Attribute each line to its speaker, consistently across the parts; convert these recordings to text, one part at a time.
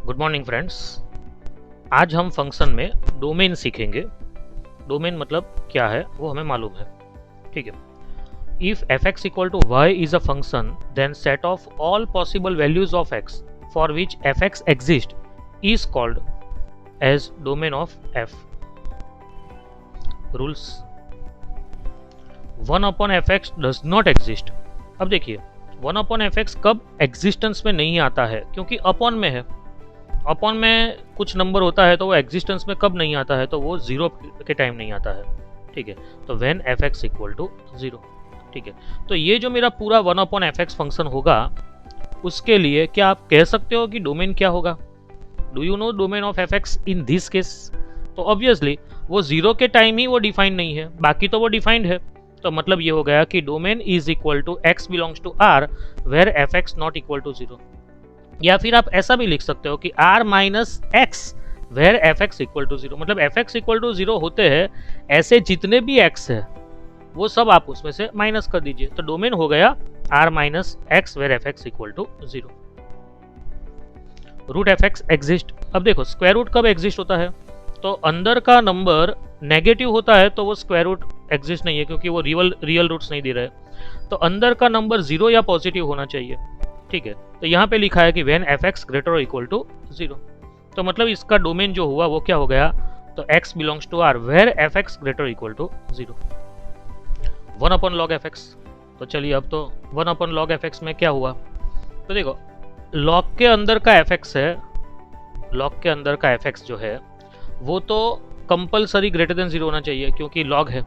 Speaker 1: Good morning friends. आज हम function में डोमेन सीखेंगे। डोमेन मतलब क्या है वो हमें मालूम है, ठीक है। If f x equal to y is a function then set of all possible values of x for which f x exist is called as domain of f. Rules, one upon f x does not exist. अब देखिए, one upon f x कब existence में नहीं आता है, क्योंकि upon में है। अपॉन में कुछ नंबर होता है तो वो एग्जिस्टेंस में कब नहीं आता है, तो वो जीरो के टाइम नहीं आता है, ठीक है। तो when f x equal to zero, ठीक है। तो ये जो मेरा पूरा one upon f x function होगा, उसके लिए क्या आप कह सकते हो कि डोमेन क्या होगा? Do you know domain of F x in this case? तो ऑब्वियसली वो जीरो के टाइम ही वो डिफाइंड नहीं है, बाकी तो वो डिफाइंड है। तो मतलब ये हो गया कि domain is equal to x belongs to R where f x not equal to zero. या फिर आप ऐसा भी लिख सकते हो कि R minus x where f x equal to zero. मतलब f x equal to zero होते हैं ऐसे जितने भी एक्स है वो सब आप उसमें से माइनस कर दीजिए, तो डोमेन हो गया R minus x where f x equal to zero. Root f x exist. अब देखो, स्क्वायर रूट कब एग्जिस्ट होता है? तो अंदर का नंबर नेगेटिव होता है तो वो स्क्वायर रूट एग्जिस्ट नहीं है, क्योंकि वो रियल रूट्स नहीं दे रहे। तो अंदर का नंबर जीरो या पॉजिटिव होना चाहिए, ठीक है। तो यहाँ पे लिखा है कि व्हेन एफ एक्स ग्रेटर और इक्वल टू जीरो। तो मतलब इसका डोमेन जो हुआ वो क्या हो गया? तो x belongs to R where f x greater equal to zero. One upon log f x. तो चलिए, अब तो one upon log f x में क्या हुआ? तो देखो, लॉग के अंदर का एफ एक्स है, लॉग के अंदर का एफ एक्स जो है वो तो कंपलसरी ग्रेटर देन जीरो होना चाहिए, क्योंकि लॉग है।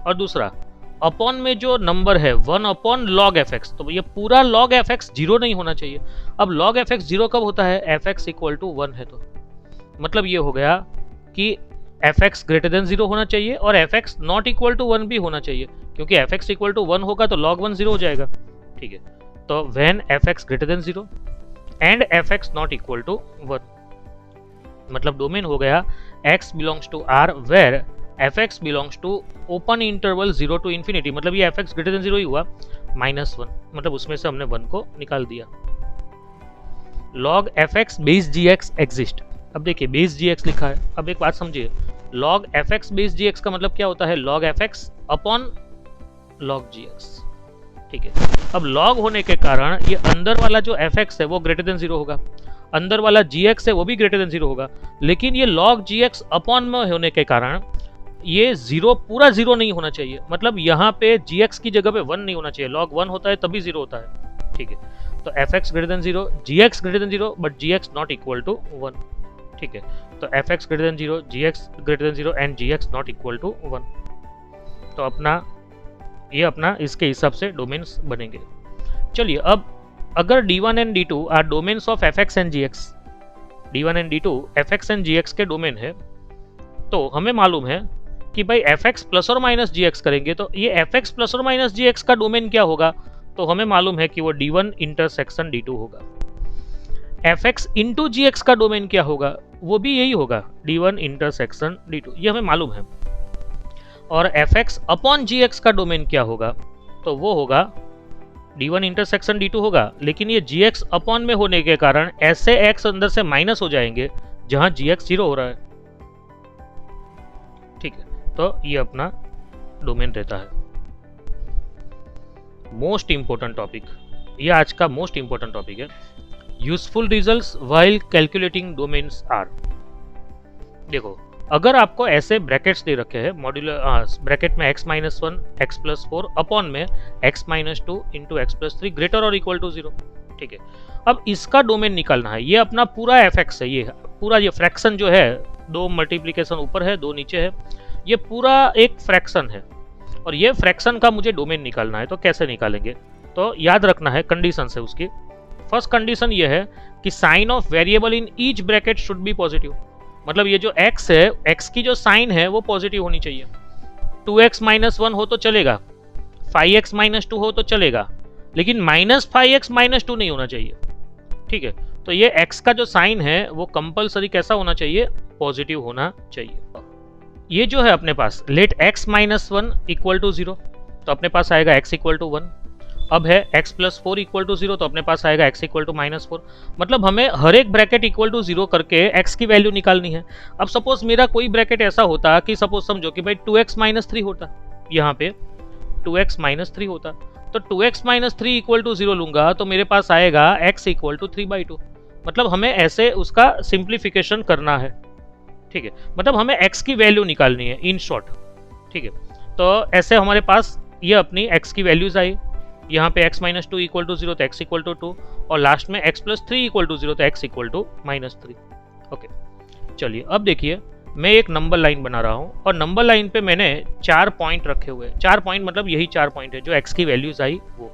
Speaker 1: और दूसरा, अपॉन में जो नंबर है one upon log f x, तो ये पूरा लॉग एफ एक्स जीरो नहीं होना चाहिए। अब लॉग एफ एक्स जीरो कब होता है? F x equal to one है। तो मतलब ये हो गया कि f x greater than zero होना चाहिए और f x not equal to one भी होना चाहिए, क्योंकि f x equal to one होगा तो लॉग वन जीरो हो जाएगा, ठीक है। तो when f x greater than zero and f x not equal to one, मतलब डोमेन हो गया x belongs to R where f x belongs to open interval zero to infinity. मतलब ये f x greater than zero ही हुआ, minus one, मतलब उसमें से हमने वन को निकाल दिया। लॉग एफ एक्स बेस जी एक्स एग्जिस्ट। अब देखिए, बेस जी एक्स लिखा है। अब एक बात समझिए, लॉग एफ एक्स बेस जी एक्स का मतलब क्या होता है? Log f x upon log जी एक्स, ठीक है। अब लॉग होने के कारण ये अंदर वाला जो एफ एक्स है वो ग्रेटर देन जीरो होगा, अंदर वाला जी एक्स है वो भी ग्रेटर देन जीरो होगा। लेकिन ये लॉग जी एक्स अपॉन में होने के कारण ये जीरो पूरा जीरो नहीं होना चाहिए। मतलब यहाँ पे जी एक्स की जगह पे वन नहीं होना चाहिए, लॉग वन होता है तभी जीरो होता है, ठीक है। तो f x greater than zero, g x greater than zero, but g x not equal to one, ठीक है। तो f x greater than zero, g x greater than zero and g x not equal to one. तो अपना इसके हिसाब से domains बनेंगे। चलिए, अब अगर d1 and d2 are domains of fx and gx, d1 and d2 fx and gx के डोमेन है, तो हमें मालूम है कि भाई fx प्लस और माइनस gx करेंगे तो ये fx प्लस और माइनस gx का डोमेन क्या होगा? तो हमें मालूम है कि वो d1 इंटरसेक्शन d2 होगा। fx इंटू gx का डोमेन क्या होगा? वो भी यही होगा, d1 इंटरसेक्शन d2, ये हमें मालूम है। और fx अपॉन gx का डोमेन क्या होगा? तो वो होगा d1 इंटरसेक्शन d2 होगा, लेकिन ये gx अपॉन में होने के कारण ऐसे x अंदर से माइनस हो जाएंगे जहां gx जीरो हो रहा है, ठीक है। तो ये अपना डोमेन रहता है। मोस्ट इंपोर्टेंट टॉपिक, ये आज का मोस्ट इंपोर्टेंट टॉपिक है। Useful results while calculating domains are. देखो, अगर आपको ऐसे ब्रैकेट्स दे रखे हैं, मॉड्यूलर ब्रैकेट में x minus one, x plus four upon में x minus two into x plus three greater और इक्वल टू जीरो, ठीक है। अब इसका डोमेन निकालना है। ये अपना पूरा एफ एक्स है, ये पूरा ये फ्रैक्शन जो है, दो मल्टीप्लीकेशन ऊपर है दो नीचे है, ये पूरा एक फ्रैक्शन है और ये फ्रैक्शन का मुझे डोमेन निकालना है। तो कैसे निकालेंगे? तो याद रखना है, कंडीशन है उसकी। फर्स्ट कंडीशन ये है कि sign of variable in each bracket should be positive. मतलब ये जो x है, x की जो साइन है वो पॉजिटिव होनी चाहिए। 2x माइनस वन हो तो चलेगा, 5x माइनस टू हो तो चलेगा, लेकिन माइनस 5x माइनस टू नहीं होना चाहिए, ठीक है। तो ये x का जो साइन है वो कंपलसरी कैसा होना चाहिए? पॉजिटिव होना चाहिए। ये जो है अपने पास let x minus one equal to zero, तो अपने पास आएगा x इक्वल टू वन। अब है x प्लस 4 इक्वल टू 0, तो अपने पास आएगा x इक्वल टू माइनस 4। मतलब हमें हर एक ब्रैकेट इक्वल टू 0 करके x की वैल्यू निकालनी है। अब सपोज मेरा कोई ब्रैकेट ऐसा होता कि सपोज समझो कि भाई 2x माइनस 3 होता, यहाँ पे 2x माइनस 3 होता, तो 2x माइनस 3 इक्वल टू 0 लूंगा तो मेरे पास आएगा x इक्वल टू 3/2। मतलब हमें ऐसे उसका सिंप्लीफिकेशन करना है, ठीक है। मतलब हमें x की वैल्यू निकालनी है इन शॉर्ट, ठीक है। तो ऐसे हमारे पास ये अपनी x की वैल्यूज आई, यहाँ पे x माइनस 2 इक्वल टू 0 तो x इक्वल टू 2, और लास्ट में x प्लस 3 इक्वल टू 0 तो x equal to minus 3। Okay, चलिए अब देखिए मैं एक नंबर लाइन बना रहा हूँ और नंबर लाइन पे मैंने 4 पॉइंट रखे हुए हैं। 4 पॉइंट मतलब यही 4 पॉइंट है जो x की वैल्यूज आई वो,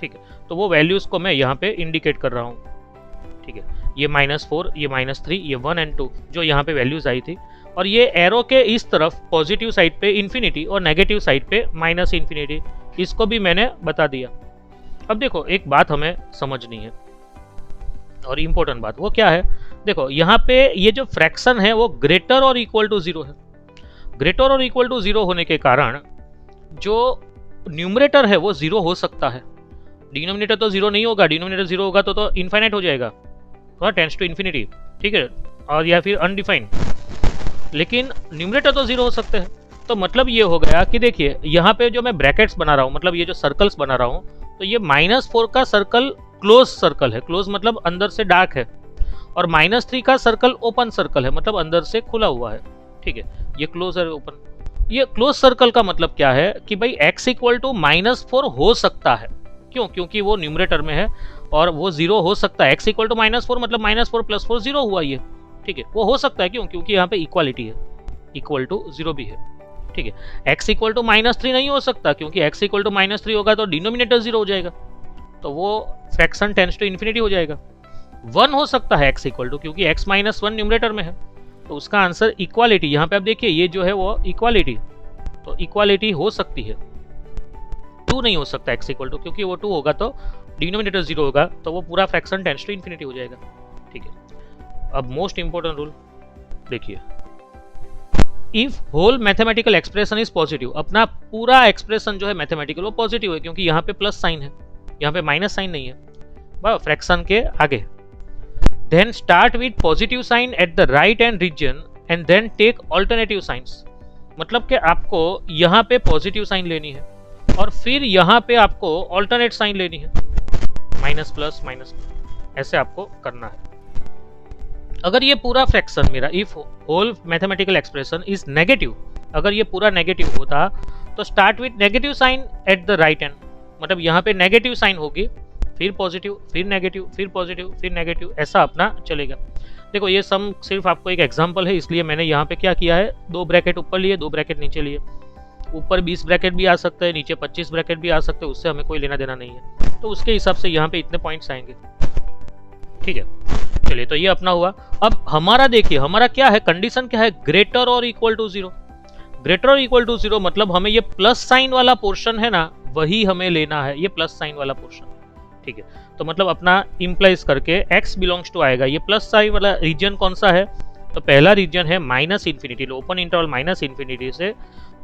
Speaker 1: ठीक है। तो वो वैल्यूज को मैं यहाँ पे इंडिकेट कर रहा हूँ, ठीक है। ये -4, ये -3, ये 1 एंड 2 जो यहाँ पे वैल्यूज आई थी, और ये एरो के इस तरफ पॉजिटिव साइड पे इन्फिनिटी और नेगेटिव साइड पे माइनस इन्फिनिटी, इसको भी मैंने बता दिया। अब देखो एक बात हमें समझनी है और इम्पोर्टेंट बात, वो क्या है, देखो यहाँ पे ये जो फ्रैक्शन है वो ग्रेटर और इक्वल टू 0 है। ग्रेटर और इक्वल टू 0 होने के कारण जो न्यूमरेटर है वो 0 हो सकता है, डिनोमिनेटर तो 0 नहीं होगा। डिनोमिनेटर 0 होगा तो इनफाइनाइट हो जाएगा, तो टेंड्स टू इन्फिनिटी, ठीक है, और या फिर अनडिफाइंड। लेकिन न्यूमरेटर तो 0 हो सकते हैं। तो मतलब ये हो गया कि देखिए यहाँ पे जो मैं ब्रैकेट्स बना रहा हूँ, मतलब ये जो सर्कल्स बना रहा हूँ, तो ये -4 का सर्कल क्लोज सर्कल है, क्लोज मतलब अंदर से डार्क है, और -3 का सर्कल ओपन सर्कल है, मतलब अंदर से खुला हुआ है, ठीक है। ये क्लोज है, ओपन। ये क्लोज सर्कल का मतलब क्या है कि भाई x इक्वल टू -4 हो सकता है, क्यों, क्योंकि वो न्यूमरेटर में है और वो 0 हो सकता है। x इक्वल टू -4 मतलब -4 + 4 0 हुआ ये, ठीक है। वो हो सकता है, क्यों, क्योंकि यहाँ पे इक्वालिटी है, इक्वल टू 0 भी है, ठीक है। x इक्वल टू -3 नहीं हो सकता, क्योंकि x इक्वल टू -3 होगा तो डिनोमिनेटर 0 हो जाएगा, तो वो फ्रैक्शन टेंड्स टू इन्फिनिटी हो जाएगा। 1 हो सकता है x इक्वल टू, क्योंकि x माइनस 1 न्यूमरेटर में है, तो उसका आंसर इक्वालिटी। यहाँ पे आप देखिए ये जो है वो इक्वालिटी, तो इक्वालिटी हो सकती है। 2 नहीं हो सकता x इक्वल टू, क्योंकि वो 2 होगा तो डिनोमिनेटर 0 होगा, तो वो पूरा फ्रैक्शन टेंड्स टू इन्फिनिटी हो जाएगा, ठीक है। अब मोस्ट इंपॉर्टेंट रूल देखिए, if whole mathematical expression is positive, अपना पूरा एक्सप्रेशन जो है मैथमेटिकल वो पॉजिटिव है, क्योंकि यहाँ पे प्लस साइन है, यहाँ पे माइनस साइन नहीं है फ्रैक्शन के आगे। Then start with positive sign at the right hand region and then take alternative signs. मतलब कि आपको यहाँ पे पॉजिटिव साइन लेनी है और फिर यहाँ पे आपको ऑल्टरनेट साइन लेनी है, माइनस प्लस माइनस, ऐसे आपको करना है। अगर ये पूरा फ्रैक्शन मेरा, if whole mathematical expression is negative, अगर ये पूरा नेगेटिव होता तो start with negative sign at the right hand, मतलब यहाँ पे नेगेटिव साइन होगी, फिर पॉजिटिव, फिर नेगेटिव, फिर पॉजिटिव, फिर नेगेटिव, ऐसा अपना चलेगा। देखो ये सम सिर्फ आपको एक एग्जांपल है, इसलिए मैंने यहाँ पे क्या किया है, 2 ब्रैकेट ऊपर लिए, 2 ब्रैकेट नीचे लिए। ऊपर 20 ब्रैकेट भी आ सकता है, नीचे 25 ब्रैकेट भी आ सकते हैं, उससे हमें कोई लेना देना नहीं है, तो उसके हिसाब से यहाँ पे इतने पॉइंट्स आएंगे, ठीक है। चलिए तो ये अपना हुआ। अब हमारा देखिए, हमारा क्या है, कंडीशन क्या है, ग्रेटर और इक्वल टू 0। ग्रेटर और इक्वल टू 0 मतलब हमें ये प्लस साइन वाला पोर्शन है ना, वही हमें लेना है, ये प्लस साइन वाला पोर्शन, ठीक है। तो मतलब अपना इंप्लाइज करके x बिलोंग्स टू आएगा, ये प्लस साइन वाला रीजन कौन सा है, तो पहला रीजन है minus infinity, open interval minus infinity से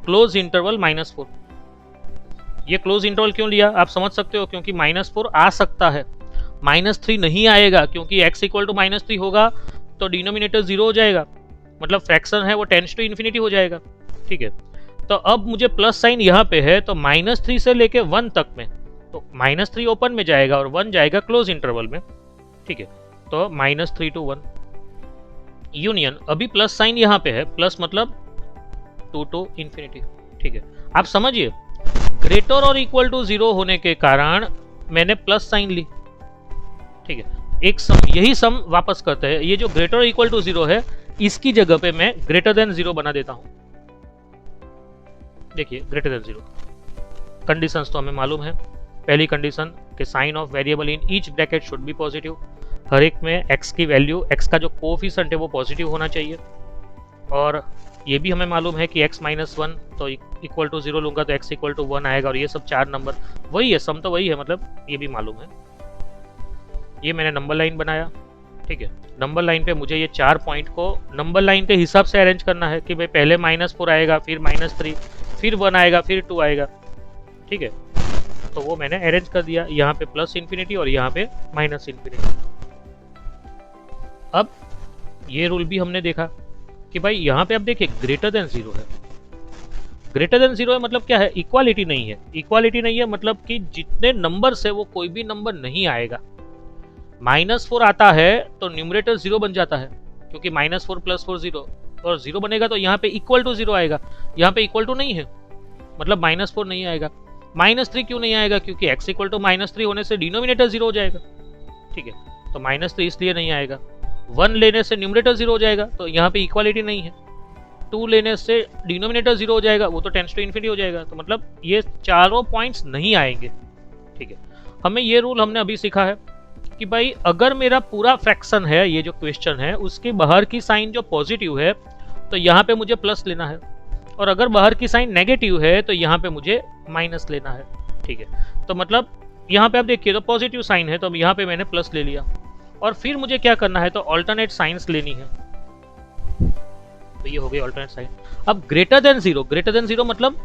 Speaker 1: क्लोज इंटरवल -4। ये क्लोज इंटरवल क्यों लिया आप समझ सकते हो, क्योंकि -4 आ सकता है, -3 नहीं आएगा, क्योंकि x इक्वल टू -3 होगा तो डिनोमिनेटर 0 हो जाएगा, मतलब फ्रैक्शन है वो टेंड्स टू इन्फिनिटी हो जाएगा, ठीक है। तो अब मुझे प्लस साइन यहाँ पे है, तो -3 से लेके 1 तक में, तो -3 ओपन में जाएगा और 1 जाएगा क्लोज इंटरवल में, ठीक है। तो -3 to 1 यूनियन, अभी प्लस साइन यहाँ पे है, प्लस मतलब 2 to इन्फिनिटी, ठीक है। आप समझिए ग्रेटर और इक्वल टू 0 होने के कारण मैंने प्लस साइन ली, ठीक है। एक सम, यही सम वापस करते हैं, ये जो ग्रेटर और इक्वल टू 0 है इसकी जगह पे मैं ग्रेटर देन 0 बना देता हूं। देखिए ग्रेटर देन 0 कंडीशंस तो हमें मालूम है। पहली कंडीशन कि sign of variable in each bracket should be positive, हर एक में x की वैल्यू, x का जो कोएफिशिएंट है वो पॉजिटिव होना चाहिए। और ये भी हमें मालूम है कि x माइनस 1 तो इक्वल टू 0 लूंगा तो x इक्वल टू 1 आएगा, और ये सब 4 नंबर वही है, सम तो वही है, मतलब ये भी मालूम है। ये मैंने नंबर लाइन बनाया, ठीक है। नंबर लाइन पे मुझे ये 4 पॉइंट को नंबर लाइन के हिसाब से अरेंज करना है कि भाई पहले -4 आएगा, फिर -3, फिर 1 आएगा, फिर 2 आएगा, ठीक है। तो वो मैंने अरेंज कर दिया, यहाँ पे प्लस इन्फिनिटी और यहाँ पे माइनस इन्फिनिटी। अब ये रूल भी हमने देखा कि भाई यहाँ पे आप देखिए ग्रेटर देन जीरो है। ग्रेटर देन जीरो है मतलब क्या है? इक्वालिटी नहीं है। इक्वालिटी नहीं है मतलब कि जितने नंबर से वो कोई भी नंबर नहीं आएगा। -4 आता है तो न्यूमरेटर जीरो बन जाता है, क्योंकि -4 + 4 जीरो, और जीरो बनेगा तो यहाँ पे इक्वल टू जीरो आएगा। यहाँ पे इक्वल टू नहीं है मतलब -4 नहीं आएगा। -3 क्यों नहीं आएगा? क्योंकि x = -3 होने से डिनोमिनेटर जीरो हो जाएगा। ठीक है, तो -3 इसलिए नहीं आएगा। 1 लेने से न्यूमरेटर जीरो हो जाएगा, तो यहाँ पे इक्वालिटी नहीं है। 2 लेने से डिनोमिनेटर जीरो हो जाएगा, वो तो टेंड्स टू इन्फिनिटी हो जाएगा। तो मतलब ये चारों पॉइंट्स नहीं आएंगे। ठीक है, हमें ये रूल हमने अभी सीखा है कि भाई अगर मेरा पूरा फ्रैक्शन है, ये जो क्वेश्चन है उसके बाहर की साइन जो पॉजिटिव है तो यहाँ पे मुझे प्लस लेना है, और अगर बाहर की साइन नेगेटिव है तो यहाँ पे मुझे माइनस लेना है। ठीक है, तो मतलब यहाँ पे आप देखिए तो पॉजिटिव साइन है, तो अब यहाँ पे मैंने प्लस ले लिया, और फिर मुझे क्या करना है? तो ऑल्टरनेट साइंस लेनी है। तो ये हो गई ऑल्टरनेट साइन। अब ग्रेटर देन जीरो मतलब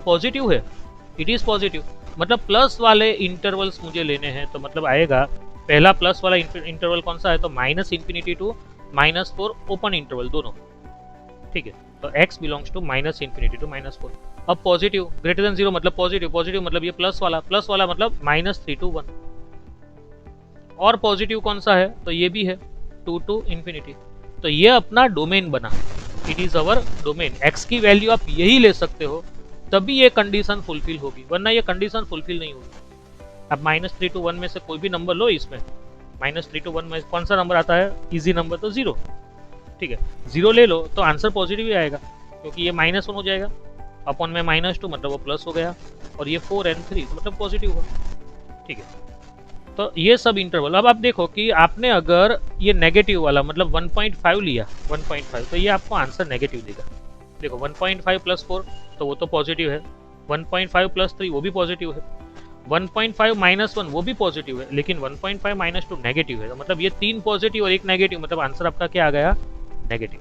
Speaker 1: पॉजिटिव है, इट इज पॉजिटिव, मतलब प्लस वाले इंटरवल्स मुझे लेने हैं। तो मतलब आएगा पहला प्लस वाला इंटरवल कौन सा है? तो -∞ टू -4 ओपन इंटरवल दोनों। ठीक है, तो x बिलोंग्स टू -∞ टू -4। अब पॉजिटिव, ग्रेटर देन जीरो मतलब पॉजिटिव, पॉजिटिव मतलब ये प्लस वाला मतलब -3 to 1। और पॉजिटिव कौन सा है? तो ये भी है 2 to ∞। तो ये अपना डोमेन बना, it is our domain. x की वैल्यू आप यही ले सकते हो, तभी ये कंडीशन फुलफिल होगी, वरना ये कंडीशन फुलफिल नहीं होगी। अब -3 to 1 में से कोई भी नंबर लो, इसमें -3 to 1 में कौन सा नंबर आता है? इजी नंबर तो 0। ठीक है, 0 ले लो तो आंसर पॉजिटिव ही आएगा, क्योंकि ये -1 हो जाएगा, अपॉन में -2 मतलब वो प्लस हो गया, और ये 4 and 3 मतलब पॉजिटिव हो। ठीक है, तो ये सब इंटरवल। अब आप देखो कि आपने अगर ये नेगेटिव वाला मतलब 1.5 लिया, 1.5, तो ये आपको आंसर नेगेटिव देगा। देखो 1.5 + 4 तो वो तो पॉजिटिव है, 1.5 + 3 वो भी पॉजिटिव है, 1.5 - 1 वो भी पॉजिटिव है, लेकिन 1.5 - 2 नेगेटिव है। तो मतलब ये 3 पॉजिटिव और 1 नेगेटिव, मतलब आंसर आपका क्या आ गया? नेगेटिव।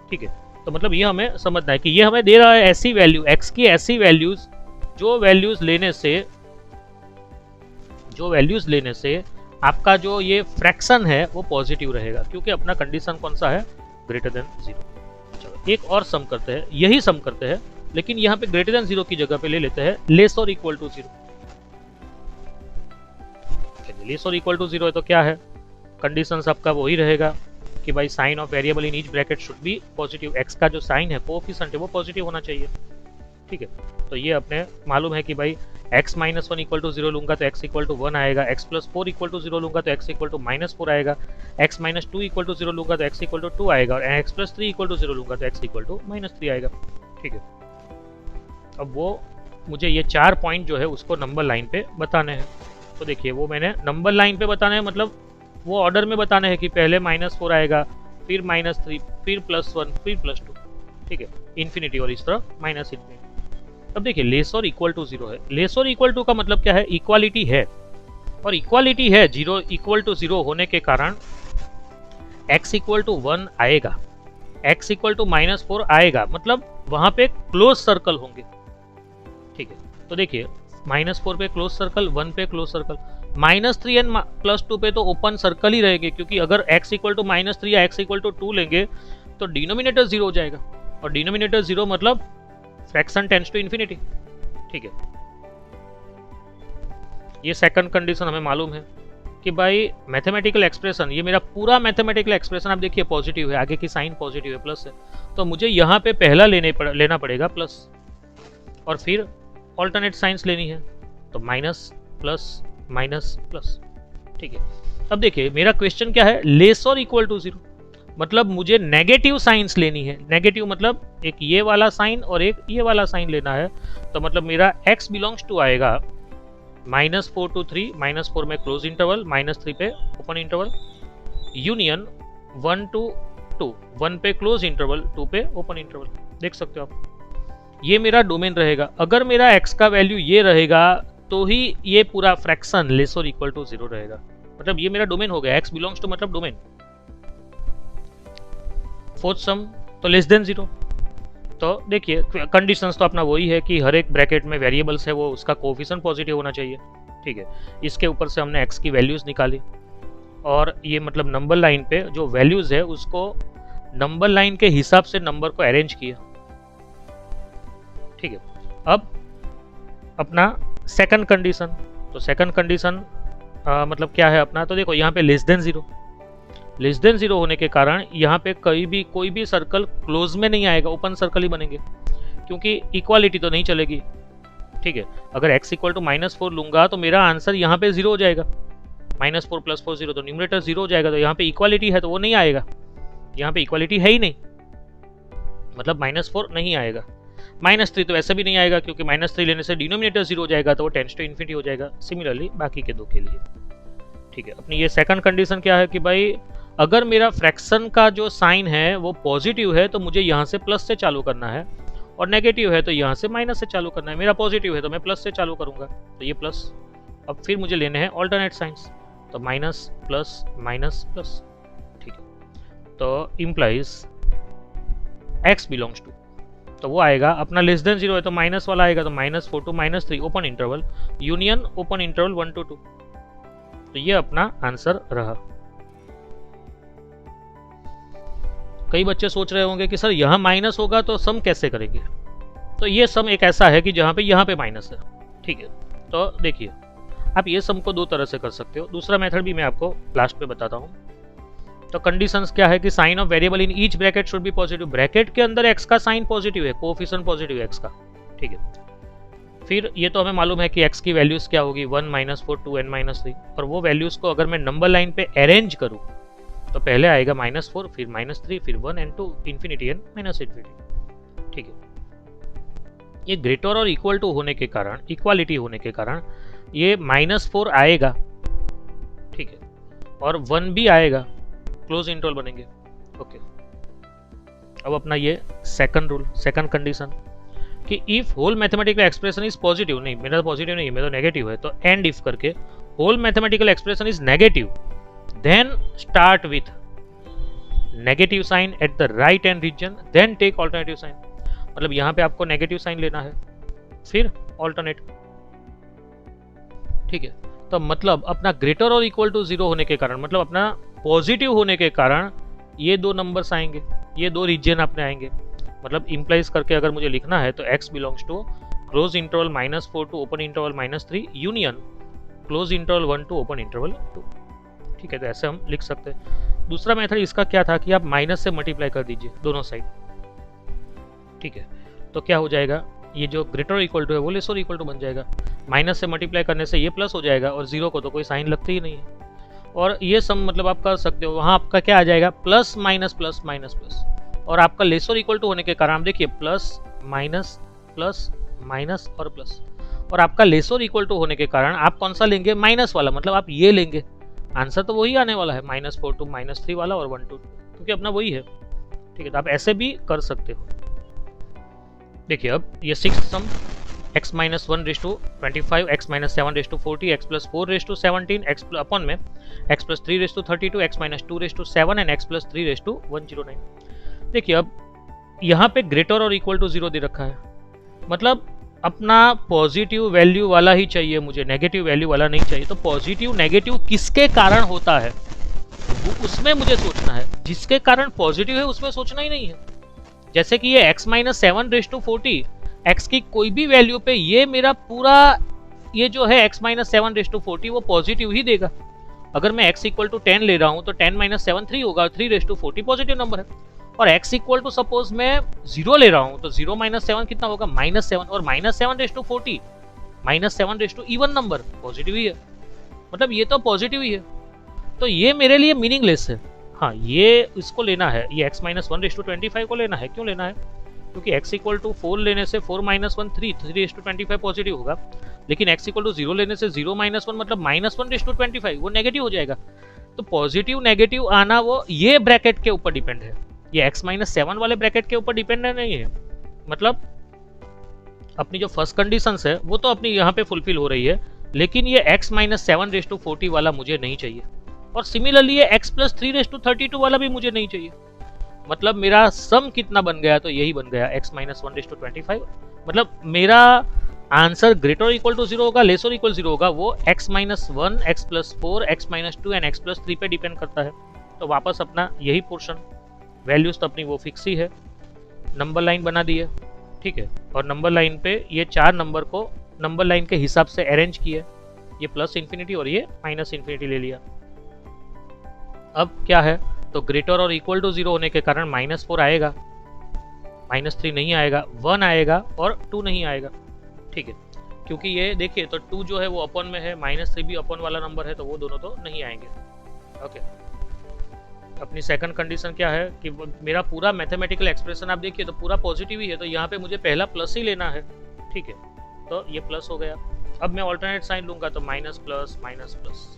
Speaker 1: ठीक है, तो मतलब ये हमें समझना है कि ये हमें दे रहा है ऐसी वैल्यू, x की ऐसी वैल्यूज जो वैल्यूज लेने से आपका जो ये फ्रैक्शन है वो पॉजिटिव रहेगा, क्योंकि अपना कंडीशन कौन सा है? Greater than zero. चलो एक और सम करते हैं, यही सम करते हैं, लेकिन यहाँ पे ग्रेटर देन जीरो की जगह पे ले लेते हैं लेस और इक्वल टू जीरो। लेस और इक्वल टू जीरो है तो क्या है? कंडीशन आपका वही रहेगा कि भाई sign of variable in each bracket should be positive. X का जो साइन है, कोएफिशिएंट है, वो पॉजिटिव होना चाहिए। ठीक है, तो ये अपने मालूम है कि भाई x - 1 = 0 लूंगा तो x = 1 आएगा, x + 4 = 0 लूंगा तो x = -4 आएगा, x - 2 = 0 लूंगा तो x = 2 आएगा, और x + 3 = 0 लूंगा तो x = -3 आएगा। ठीक है, अब वो मुझे ये 4 पॉइंट जो है उसको नंबर लाइन पे बताने हैं। तो देखिए वो मैंने नंबर लाइन पे बताना है, मतलब वो ऑर्डर में बताना है कि पहले -4 आएगा, फिर -3, फिर +1, फिर +2। ठीक है, इन्फिनिटी और इस तरह -∞। अब देखिए लेस और इक्वल टू 0 है। लेस और इक्वल टू का मतलब क्या है? इक्वालिटी है, और इक्वालिटी है 0 = 0 होने के कारण x = 1 आएगा, x = -4 आएगा, मतलब वहां पे क्लोज सर्कल होंगे। ठीक है, तो देखिए -4 पे क्लोज सर्कल, 1 पे क्लोज सर्कल, -3 एंड +2 पे तो ओपन सर्कल ही रहेंगे, क्योंकि अगर x = -3 या x = 2 लेंगे तो डिनोमिनेटर 0 हो जाएगा, और डिनोमिनेटर 0 मतलब फ्रैक्शन टेंड्स टू इन्फिनिटी। ठीक है, ये सेकंड कंडीशन हमें मालूम है कि भाई मैथमेटिकल एक्सप्रेशन, ये मेरा पूरा मैथमेटिकल एक्सप्रेशन आप देखिए पॉजिटिव है, आगे की साइन पॉजिटिव है, प्लस है, तो मुझे यहाँ पे पहला लेना पड़ेगा प्लस, और फिर ऑल्टरनेट साइंस लेनी है, तो माइनस प्लस माइनस प्लस। ठीक है, अब देखिए मेरा क्वेश्चन क्या है? लेस और इक्वल टू 0, मतलब मुझे नेगेटिव साइंस लेनी है। नेगेटिव मतलब एक ये वाला साइन और एक ये वाला साइन लेना है, तो मतलब मेरा x बिलोंग्स टू आएगा -4 to 3, -4 में क्लोज इंटरवल, -3 पे ओपन इंटरवल, यूनियन 1 to 2, 1 पे क्लोज इंटरवल, 2 पे ओपन इंटरवल। देख सकते हो आप, ये मेरा डोमेन रहेगा। अगर मेरा x का वैल्यू ये रहेगा तो ही ये पूरा फ्रैक्शन लेस और इक्वल टू 0 रहेगा, मतलब ये मेरा डोमेन हो गया। x बिलोंग्स टू मतलब डोमेन। फोर्थ सम तो लेस देन 0, तो देखिए कंडीशंस तो अपना वही है कि हर एक ब्रैकेट में वेरिएबल्स है वो उसका कोफिशिएंट पॉजिटिव होना चाहिए, ठीक है। इसके ऊपर से हमने एक्स की वैल्यूज़ निकाली और ये मतलब नंबर लाइन पे जो वैल्यूज़ है उसको नंबर लाइन के हिसाब से नंबर को अरेंज किया, ठीक है। अब अपना सेकंड कंडीशन, तो सेकंड कंडीशन मतलब क्या है अपना, तो देखो यहाँ पे लेस देन जीरो होने के कारण यहाँ पे कोई भी सर्कल क्लोज में नहीं आएगा, ओपन सर्कल ही बनेंगे क्योंकि इक्वालिटी तो नहीं चलेगी, ठीक है। अगर x इक्वल टू -4 लूंगा तो मेरा आंसर यहाँ पे 0 हो जाएगा, -4 + 4 0, तो न्यूमरेटर 0 हो जाएगा, तो यहाँ पे इक्वालिटी है तो वो नहीं आएगा, यहाँ पे इक्वालिटी है ही नहीं, मतलब -4 नहीं आएगा। -3 तो ऐसा भी नहीं आएगा क्योंकि -3 लेने से डिनोमिनेटर 0 हो जाएगा तो वो टेंड्स टू इन्फिनिटी हो जाएगा। सिमिलरली बाकी के दो के लिए, ठीक है। अपनी ये सेकंड कंडीशन क्या है कि भाई अगर मेरा फ्रैक्शन का जो साइन है वो पॉजिटिव है तो मुझे यहाँ से प्लस से चालू करना है, और नेगेटिव है तो यहाँ से माइनस से चालू करना है। मेरा पॉजिटिव है तो मैं प्लस से चालू करूँगा, तो ये प्लस। अब फिर मुझे लेने हैं ऑल्टरनेट साइंस, तो माइनस प्लस माइनस प्लस, ठीक है। तो इम्प्लाइज x बिलोंग्स टू, तो वो आएगा अपना लेस देन 0 है तो माइनस वाला आएगा, तो -4 to -3 open interval union open interval 1 to 2, तो ये अपना आंसर रहा। कई बच्चे सोच रहे होंगे कि सर यहाँ माइनस होगा तो सम कैसे करेंगे, तो ये सम एक ऐसा है कि जहाँ पे यहाँ पे माइनस है, ठीक है। तो देखिए आप ये सम को दो तरह से कर सकते हो, दूसरा मेथड भी मैं आपको लास्ट में बताता हूँ। तो कंडीशंस क्या है कि sign of variable in each bracket should be positive, bracket के अंदर x का साइन पॉजिटिव है, कोएफिशिएंट पॉजिटिव है x का, ठीक है। फिर ये तो हमें मालूम है कि x की वैल्यूज क्या होगी 1 -4 2 n -3, और वो वैल्यूज को अगर मैं नंबर लाइन पे अरेंज करूँ तो पहले आएगा -4 फिर -3 फिर 1 एंड 2 इन्फिनिटी एंड -इन्फिनिटी, ठीक है। ये ग्रेटर और इक्वल टू होने के कारण, इक्वालिटी होने के कारण ये -4 आएगा, ठीक है, और 1 भी आएगा, क्लोज इंटरवल बनेंगे, ओके। अब अपना ये सेकंड रूल, सेकंड कंडीशन कि if whole mathematical expression is positive, नहीं मेरा तो पॉजिटिव नहीं है, मेरा तो नेगेटिव है, तो एंड इफ करके whole mathematical expression is negative then start with negative sign at the right hand region, then take alternative sign, मतलब यहाँ पे आपको नेगेटिव साइन लेना है फिर ऑल्टरनेट, ठीक है। तो मतलब अपना ग्रेटर और इक्वल टू 0 होने के कारण, मतलब अपना पॉजिटिव होने के कारण ये दो नंबर्स आएंगे, ये दो रीजन अपने आएंगे, मतलब इंप्लाइज करके अगर मुझे लिखना है तो x belongs to close interval -4 to open interval -3 union close interval 1 to open interval 2, ठीक है। तो ऐसे हम लिख सकते हैं। दूसरा मेथड इसका क्या था कि आप माइनस से मल्टीप्लाई कर दीजिए दोनों साइड, ठीक है। तो क्या हो जाएगा, ये जो ग्रेटर इक्वल टू है वो लेस और इक्वल टू बन जाएगा, माइनस से मल्टीप्लाई करने से ये प्लस हो जाएगा और 0 को तो कोई साइन लगती ही नहीं है, और ये सम मतलब आप कर सकते हो, वहाँ आपका क्या आ जाएगा plus minus plus minus plus, और आपका लेस और इक्वल टू होने के कारण देखिए प्लस माइनस और प्लस, और आपका लेस और इक्वल टू होने के कारण आप कौन सा लेंगे, माइनस वाला, मतलब आप ये लेंगे, आंसर तो वही आने वाला है -4 to -3 वाला और 1 to 2, क्योंकि अपना वही है, ठीक है। तो आप ऐसे भी कर सकते हो। देखिए अब ये 6th sum x -1 raise to 25 x -7 raise to 40 x +4 raise to 17 x upon में x +3 raise to 32 x -2 raise to 7 and x +3 raise to 109। देखिए अब यहाँ पे ग्रेटर और इक्वल टू 0 दे रखा है, मतलब अपना पॉजिटिव वैल्यू वाला ही चाहिए मुझे, नेगेटिव वैल्यू वाला नहीं चाहिए। तो पॉजिटिव नेगेटिव किसके कारण होता है वो उसमें मुझे सोचना है, जिसके कारण पॉजिटिव है उसमें सोचना ही नहीं है। जैसे कि ये x -7 रेज़ टू 40, x की कोई भी वैल्यू पे ये मेरा पूरा ये जो है x -7 रेज़ टू 40 वो पॉजिटिव ही देगा। अगर मैं x = 10 ले रहा हूँ तो 10 - 7 3 होगा, 3 रेज़ टू 40 पॉजिटिव नंबर है, और x = सपोज मैं 0 ले रहा हूँ तो 0 - 7 कितना होगा -7, और -7 raise to 40 -7 raise to even number positive ही है, मतलब ये तो पॉजिटिव ही है। तो ये मेरे लिए मीनिंगलेस है। हाँ ये इसको लेना है, ये x -1 रेज़ टू 25 को लेना है। क्यों लेना है, क्योंकि x = 4 लेने से 4 - 1 3 रेज़ टू 25 पॉजिटिव होगा, लेकिन x = 0 लेने से 0 - 1 मतलब -1 रेज़ टू 25 वो नेगेटिव हो जाएगा। तो पॉजिटिव नेगेटिव आना वो ये ब्रैकेट के ऊपर डिपेंड है, ये x -7 वाले ब्रैकेट के ऊपर डिपेंड नहीं है। मतलब अपनी जो फर्स्ट कंडीशंस है वो तो अपनी यहाँ पे फुलफिल हो रही है, लेकिन ये x -7 रेज़ टू 40 वाला मुझे नहीं चाहिए, और सिमिलरली ये x +3 रेज़ टू 32 वाला भी मुझे नहीं चाहिए। मतलब मेरा सम कितना बन गया, तो यही बन गया x माइनस 1:25। मतलब मेरा आंसर ग्रेटर इक्वल टू 0 होगा, लेसर इक्वल 0 होगा, वो x minus 1, x plus 4, x minus 2 and x plus 3 पे डिपेंड करता है। तो वापस अपना यही पोर्शन, वैल्यूज तो अपनी वो फिक्स ही है, नंबर लाइन बना दी है, ठीक है। और नंबर लाइन पे ये 4 नंबर को नंबर लाइन के हिसाब से अरेंज किया, ये प्लस इन्फिनिटी और ये माइनस इन्फिनिटी ले लिया। अब क्या है, तो ग्रेटर और इक्वल टू 0 होने के कारण -4 आएगा, -3 नहीं आएगा, 1 आएगा और 2 नहीं आएगा, ठीक है। क्योंकि ये देखिए तो 2 जो है वो अपन में है, -3 भी अपन वाला नंबर है, तो वो दोनों तो नहीं आएंगे। ओके, अपनी सेकंड कंडीशन क्या है कि मेरा पूरा मैथमेटिकल एक्सप्रेशन आप देखिए तो पूरा पॉजिटिव ही है, तो यहाँ पे मुझे पहला प्लस ही लेना है, ठीक है। तो ये प्लस हो गया। अब मैं ऑल्टरनेट साइन लूंगा तो minus plus minus plus.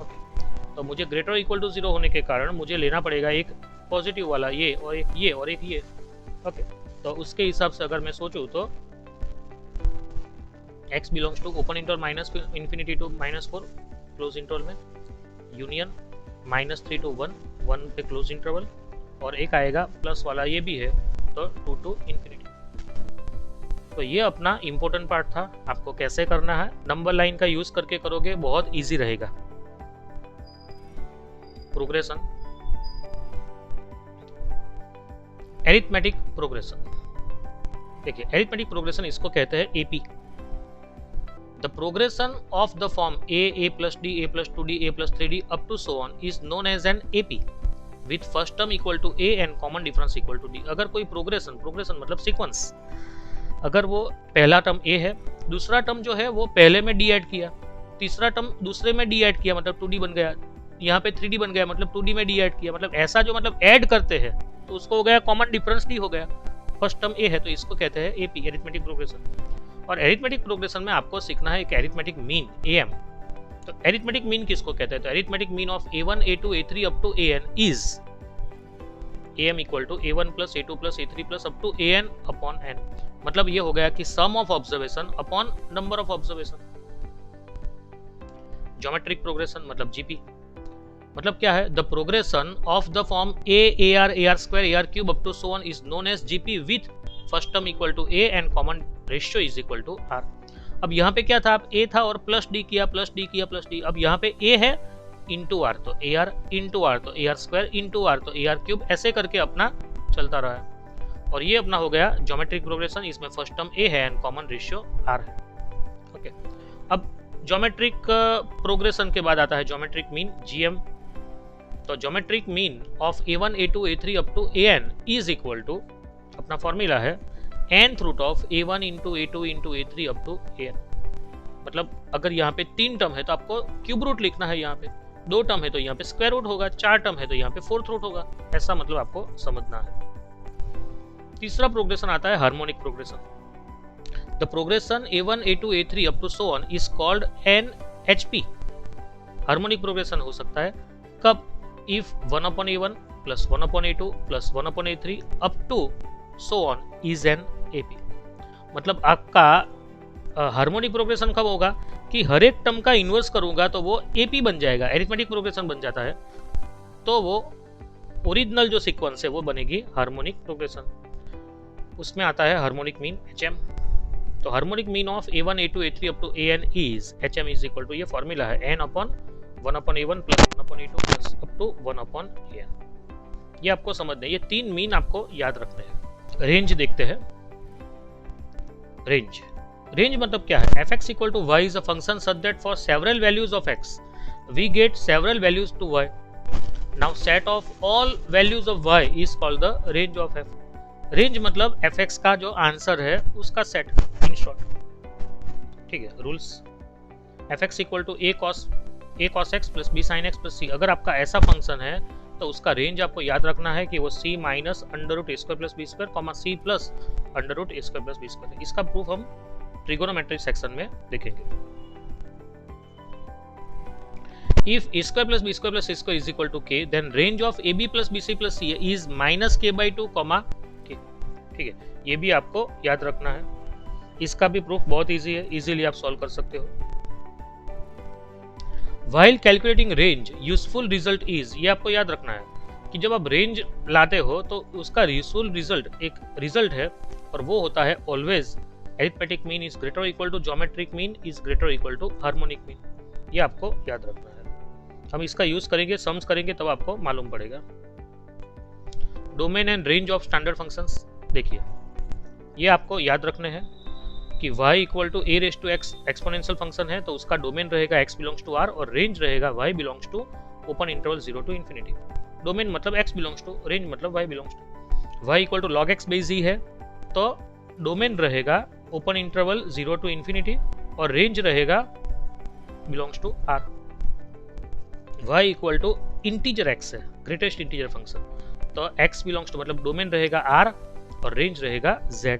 Speaker 1: Okay, तो मुझे ग्रेटर इक्वल टू 0 होने के कारण मुझे लेना पड़ेगा एक पॉजिटिव वाला, ये और एक ये और एक ये। ओके, तो उसके हिसाब से अगर मैं सोचूं तो x belongs to open interval minus infinity to -4 close interval में, यूनियन -3 टू 1 1 पे क्लोज इंटरवल, और एक आएगा प्लस वाला, ये भी है, तो 2 टू इन्फिनिटी। तो ये अपना इंपॉर्टेंट पार्ट था। आपको कैसे करना है, नंबर लाइन का यूज करके करोगे, बहुत इजी रहेगा। Progression, arithmetic progression. देखिए एरिथमेटिक प्रोग्रेशन इसको कहते हैं AP. The progression of the form a plus d, a plus 2d, a plus 3d up to so on is known as an AP with first term equal to a and common difference equal to d। अगर कोई progression मतलब sequence, अगर वो पहला term a है, दूसरा term जो है वो पहले में d ऐड किया, तीसरा टर्म दूसरे में d ऐड किया, मतलब 2d बन गया, यहाँ पे 3d बन गया, मतलब 2d में d ऐड किया, मतलब ऐसा जो मतलब ऐड करते हैं तो उसको हो गया कॉमन डिफरेंस d हो गया। फर्स्ट टर्म a है तो इसको कहते हैं AP, एरिथमेटिक प्रोग्रेशन। और एरिथमेटिक प्रोग्रेशन में आपको सीखना है एक एरिथमेटिक मीन AM। तो एरिथमेटिक मीन किसको कहते हैं, तो arithmetic mean of A1 A2 A3 up to AN is AM equal to A1 plus A2 plus A3 plus up to AN upon N। मतलब ये हो गया कि sum of observation upon number of observation. Geometric progression मतलब GP, मतलब क्या है, the progression of the form AR AR square AR cube up to so on is known as GP with first term equal to A and common ratio is equal to R। अब यहाँ पे क्या था, आप A था और plus D किया, plus D किया, प्लस D। अब यहाँ पे A है इंटू R तो AR, इंटू R तो AR स्क्वायर, इंटू R तो AR क्यूब, ऐसे करके अपना चलता रहा है। और ये अपना हो गया ज्योमेट्रिक प्रोग्रेशन। इसमें फर्स्ट टर्म A है एंड कॉमन रेशियो R है। ओके, अब ज्योमेट्रिक प्रोग्रेशन के बाद आता है ज्योमेट्रिक मीन GM। तो geometric mean of A1 A2 A3 up to AN is equal to, अपना फॉर्मूला है nth root of A1 into A2 into A3 up to AN। मतलब अगर यहाँ पे 3 टर्म है तो आपको क्यूब रूट लिखना है, यहाँ पे 2 टर्म है तो यहाँ पे स्क्वायर रूट होगा, 4 टर्म है तो यहाँ पे 4th रूट होगा, ऐसा मतलब आपको समझना है। तीसरा प्रोग्रेशन आता है harmonic progression. The progression A1 A2 A3 up to so on is called NHP। Harmonic progression हो सकता है कब, if 1 upon A1 plus 1 upon A2 plus 1 upon A3 up to so on is an AP। मतलब आपका harmonic progression कब होगा कि हर एक टर्म का इन्वर्स करूंगा तो वो AP बन जाएगा, एरिथमेटिक प्रोग्रेशन बन जाता है, तो वो ओरिजिनल जो सीक्वेंस है वो बनेगी हार्मोनिक प्रोग्रेशन। उसमें आता है हार्मोनिक मीन HM। तो harmonic mean of A1 A2 A3 up to AN is HM is equal to, ये फॉर्मूला है n upon 1 upon A1 plus 1 upon A2 plus up to 1 upon AN। ये आपको समझना है, ये 3 मीन आपको याद रखने हैं। रेंज देखते हैं। रेंज मतलब क्या है, fx equal to y is a function such that for several values of x we get several values to y। Now set of all values of y is called the range of f। Range मतलब fx का जो answer है उसका set इन short, ठीक है। Rules, fx equal to a cos x plus b sin x plus c। अगर आपका ऐसा फंक्शन है तो उसका रेंज आपको याद रखना है कि वो c minus under root a square plus b square comma c plus under root a square plus b square है। इसका प्रूफ हम ट्रिगोनोमेट्री सेक्शन में देखेंगे। If a square plus b square plus c square is equal to k then range of a b plus b c plus c is minus k/2 comma k, ठीक है। ये भी आपको याद रखना है। इसका भी प्रूफ बहुत इजी है, इजीली आप सॉल्व कर सकते हो। While calculating range, useful result is, ये आपको याद रखना है कि जब आप रेंज लाते हो तो उसका रिजल्ट एक रिजल्ट है और वो होता है always arithmetic mean is greater equal to geometric mean is greater equal to harmonic mean. ये आपको याद रखना है। हम इसका यूज करेंगे, सम्स करेंगे तब आपको मालूम पड़ेगा। Domain and range of standard functions देखिए, ये आपको याद रखने हैं कि y equal to a raise to x exponential function है तो उसका डोमेन रहेगा x बिलोंग्स टू r और रेंज रहेगा y belongs to open interval 0 to infinity. Domain मतलब x बिलोंग्स टू, रेंज मतलब y belongs to. y equal to log x base z है तो डोमेन रहेगा ओपन इंटरवल 0 टू इंफिनिटी और range रहेगा belongs to r। y equal to integer x है, greatest integer function, तो x belongs to मतलब domain रहेगा r और रेंज रहेगा z।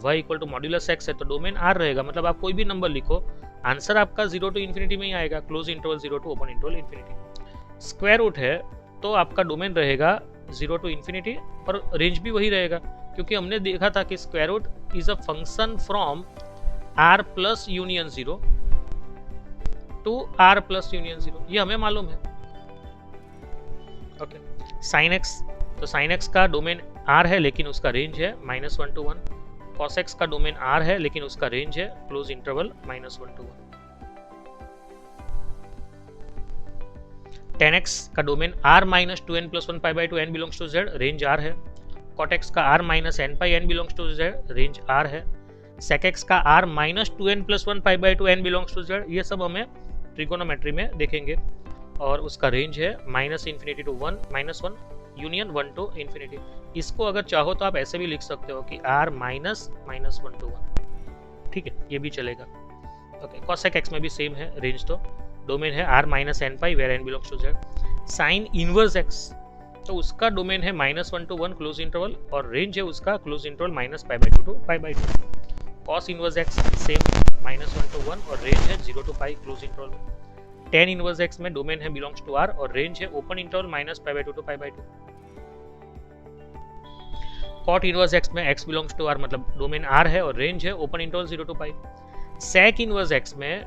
Speaker 1: y equal to modulus x है तो डोमेन r रहेगा, मतलब आप कोई भी नंबर लिखो आंसर आपका 0 टू इंफिनिटी में ही आएगा, close interval 0 to open interval infinity. Square root है तो आपका डोमेन रहेगा 0 टू इंफिनिटी और रेंज भी वही रहेगा, क्योंकि हमने देखा था कि square root is a function from r plus union 0 to r plus union 0, ये हमें मालूम है। ओके, साइन एक्स, तो साइन एक्स का डोमेन r है लेकिन उसका रेंज है -1 टू 1। cos x का डोमेन r है लेकिन उसका रेंज है close interval -1 to 1। tan x का domain r minus 2n plus 1 pi by 2 n belongs to z, range r है। cot x का r minus n pi n belongs to z, range r है। sec x का r minus 2n plus 1 pi by 2 n belongs to z, ये सब हमें trigonometry में देखेंगे और उसका रेंज है -infinity to 1 -1 union 1 to infinity. इसको अगर चाहो तो आप ऐसे भी लिख सकते हो कि r माइनस -1 टू 1, ठीक है, ये भी चलेगा। ओके, cosec x में भी सेम है, रेंज तो डोमेन है r minus n pi where n belongs to z। Sine inverse x तो उसका डोमेन है -1 टू 1 क्लोज इंटरवल और रेंज है उसका close interval -π/2 to π/2। cos inverse x same -1 to 1 और रेंज है 0 टू π क्लोज इंटरवल में। tan इनवर्स x में डोमेन है बिलोंग्स टू r और रेंज है open interval -π/2 to π/2। cot inverse x में x बिलोंग्स टू r मतलब डोमेन r है और रेंज है open interval 0 to π। sec inverse x में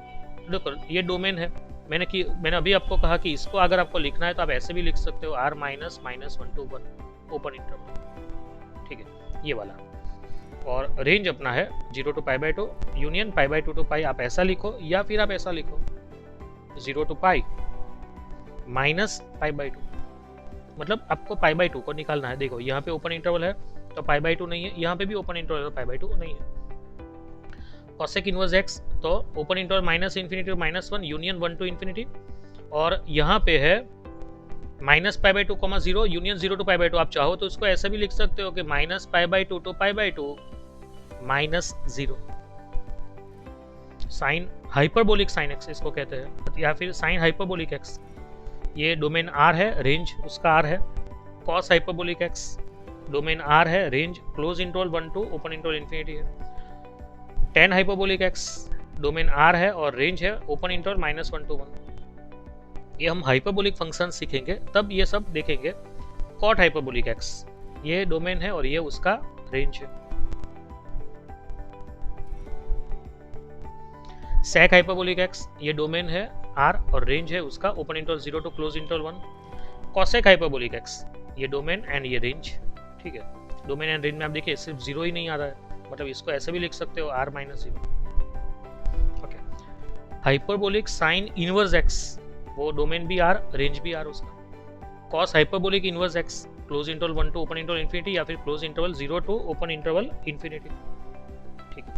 Speaker 1: देखो ये डोमेन है, मैंने अभी आपको कहा कि इसको अगर आपको लिखना है तो आप ऐसे भी लिख सकते हो r minus -1 to 1 open interval, ठीक है, ये वाला। और रेंज अपना है 0 टू π/2 यूनियन π/2 टू π, आप ऐसा लिखो या फिर आप ऐसा लिखो 0 टू π माइनस π/2, मतलब आपको π/2 को निकालना है। देखो यहाँ पे ओपन इंटरवल है तो π/2 नहीं है, यहाँ पे भी ओपन इंटरवल है तो π/2 नहीं है। cosec इनवर्स x तो open interval -infinity to -1 union 1 to infinity और यहाँ पे है -π/2 0 यूनियन 0 टू π/2। आप चाहो तो इसको ऐसा भी लिख सकते हो कि -π/2 to π/2 -0। Sine hyperbolic sine x इसको कहते हैं या फिर साइन हाइपरबोलिक x, ये डोमेन r है, रेंज उसका r है। cos hyperbolic x domain r है, range close interval 1 to open interval infinity है। tan hyperbolic x domain r है और रेंज है ओपन इंटरवल -1 टू 1। ये हम हाइपरबोलिक फंक्शन सीखेंगे तब ये सब देखेंगे। cot हाइपरबोलिक x ये डोमेन है और ये उसका रेंज है। sec हाइपरबोलिक x ये डोमेन है r और रेंज है उसका open interval 0 to close interval 1। cosec hyperbolic x ये डोमेन एंड ये रेंज, ठीक है। डोमेन एंड रेंज में आप देखिए सिर्फ 0 ही नहीं आ रहा है, मतलब इसको ऐसे भी लिख सकते हो r -0। Okay, hyperbolic sine inverse x वो डोमेन भी r, रेंज भी r उसका। cos hyperbolic inverse x close interval 1 to open interval infinity या फिर close interval 0 to open interval infinity, ठीक है।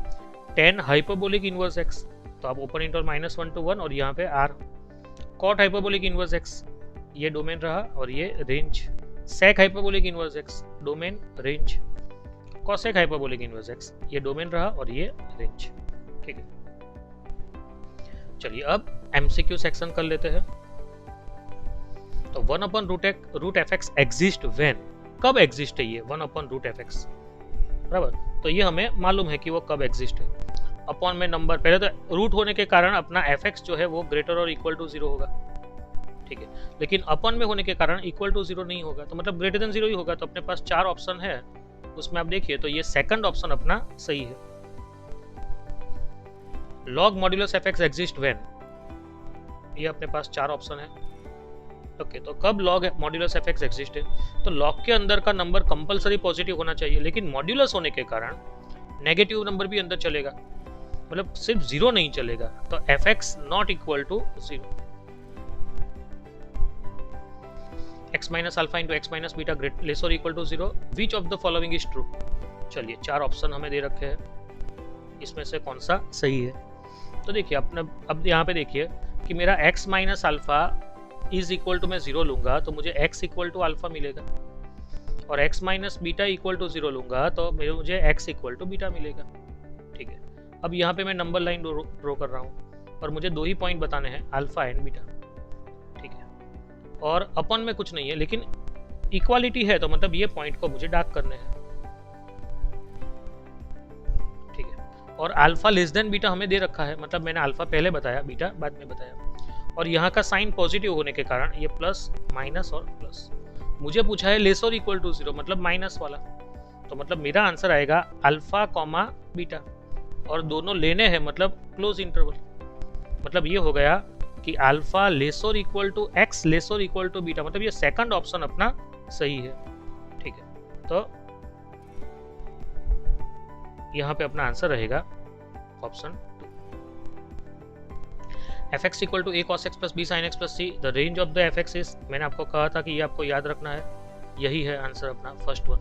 Speaker 1: tan हाइपरबोलिक इनवर्स x तो आप ओपन इंटरवल -1 टू 1 और यहाँ पे r। cot hyperbolic inverse x ये डोमेन रहा और ये range. sec hyperbolic inverse x domain range. cosec hyperbolic inverse x ये डोमेन रहा और ये रेंज, ठीक है। चलिए अब MCQ सेक्शन कर लेते हैं। तो 1/√f(x) एग्जिस्ट व्हेन, कब एग्जिस्ट है ये 1/√f(x), बराबर। तो ये हमें मालूम है कि वो कब एग्जिस्ट है। अपॉन में नंबर, पहले तो रूट होने के कारण अपना f(x) जो है वो ग्रेटर और इक्वल टू 0 होगा, ठीक है। लेकिन अपॉन में होने के कारण इक्वल टू 0 नहीं होगा, तो मतलब ग्रेटर देन 0 ही होगा। तो अपने पास 4 ऑप्शन है, उसमें आप देखिए तो ये सेकंड ऑप्शन अपना सही है। log modulus f(x) exist when, ये अपने पास 4 ऑप्शन है। ओके, तो कब log modulus F x exist है? तो लॉग के अंदर का नंबर कंपलसरी पॉजिटिव होना चाहिए, लेकिन मॉड्यूलस होने के कारण नेगेटिव नंबर भी अंदर चलेगा, मतलब सिर्फ जीरो नहीं चलेगा। तो f x not equal to zero. x minus alpha into x minus beta great less और equal to zero, which of the following is true? चलिए 4 ऑप्शन हमें दे रखे हैं, इसमें से कौन सा सही है? तो देखिए अपने अब यहाँ पे देखिए कि मेरा x minus alpha is equal to मैं जीरो लूंगा तो मुझे x इक्वल टू अल्फा मिलेगा, और x minus beta equal to zero लूंगा तो मुझे x इक्वल टू बीटा मिलेगा। ठीक है, अब यहाँ पे मैं नंबर लाइन ड्रॉ कर रहा हूँ और मुझे 2 ही पॉइंट बताने हैं, अल्फा एंड बीटा। ठीक है, और अपन में कुछ नहीं है, लेकिन इक्वालिटी है तो मतलब ये पॉइंट को मुझे डार्क करने हैं। ठीक है, और अल्फा लेस देन बीटा हमें दे रखा है, मतलब मैंने अल्फा पहले बताया, बीटा बाद में बताया, और यहाँ का साइन पॉजिटिव होने के कारण ये प्लस माइनस और प्लस। मुझे पूछा है लेस और इक्वल टू जीरो, मतलब माइनस वाला, तो मतलब मेरा आंसर आएगा अल्फा कॉमा बीटा, और दोनों लेने हैं मतलब क्लोज इंटरवल। मतलब ये हो गया कि अल्फा लेस और इक्वल टू एक्स लेस और इक्वल टू बीटा, मतलब ये सेकंड ऑप्शन अपना सही है। ठीक है, तो यहाँ पे अपना आंसर रहेगा option 2। F x equal to a cos x plus b sine x plus c, the range of the f x is, मैंने आपको कहा था कि ये आपको याद रखना है, यही है आंसर अपना फर्स्ट वन।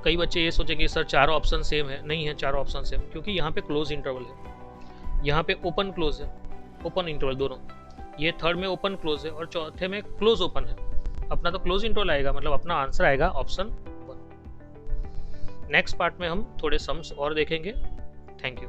Speaker 1: कई बच्चे ये सोचेंगे सर चारों ऑप्शन सेम है, नहीं है चारों ऑप्शन सेम, क्योंकि यहाँ पे क्लोज इंटरवल है, यहाँ पे ओपन क्लोज है, ओपन इंटरवल दोनों, ये थर्ड में ओपन क्लोज है और चौथे में क्लोज ओपन है। अपना तो क्लोज इंटरवल आएगा, मतलब अपना आंसर आएगा ऑप्शन 1। नेक्स्ट पार्ट में हम थोड़े सम्स और देखेंगे। Thank you.